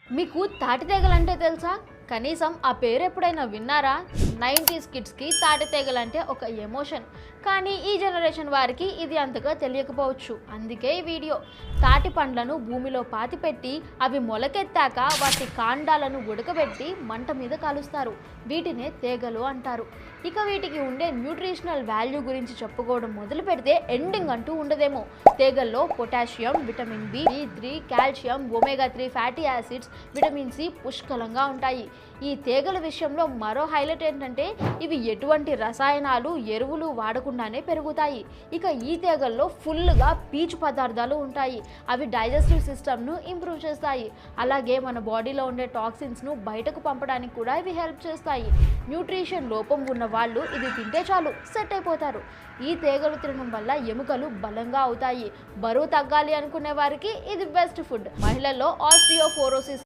మీకు తాటితేగలంటే తెలుసా? కనీసం ఆ పేరు ఎప్పుడైనా విన్నారా? 90s కిడ్స్కి తాటితేగలంటే ఒక ఎమోషన్. కానీ ఈ జనరేషన్ వారికి ఇది అంతగా తెలియకపోవచ్చు. అందుకే ఈ వీడియో. తాటి పండ్లను భూమిలో పాతిపెట్టి అవి మొలకెత్తాక వాటి కాండాలను ఉడకబెట్టి మంట మీద కాలుస్తారు. వీటినే తేగలు అంటారు. ఇక వీటికి ఉండే న్యూట్రిషనల్ వాల్యూ గురించి చెప్పుకోవడం మొదలు పెడితే ఎండింగ్ అంటూ ఉండదేమో. తేగల్లో potassium, vitamin B3, calcium, omega 3 fatty acids, vitamin C పుష్కలంగా ఉంటాయి. ఈ తేగల విషయంలో మరో హైలైట్ ఏంటంటే ఇవి ఎటువంటి రసాయనాలు, ఎరువులు వాడకుండానే పెరుగుతాయి. ఇక ఈ తేగల్లో ఫుల్గా పీచు పదార్థాలు ఉంటాయి. అవి డైజెస్టివ్ సిస్టమ్ను ఇంప్రూవ్ చేస్తాయి. అలాగే మన బాడీలో ఉండే టాక్సిన్స్ను బయటకు పంపడానికి కూడా ఇవి హెల్ప్ చేస్తాయి. న్యూట్రిషన్ లోపం ఉన్న వాళ్ళు ఇది తింటే చాలు సెట్ అయిపోతారు. ఈ తేగలు తినడం వల్ల ఎముకలు బలంగా అవుతాయి. బరువు తగ్గాలి అనుకునే వారికి ఇది బెస్ట్ ఫుడ్. మహిళల్లో ఆస్టియోపోరోసిస్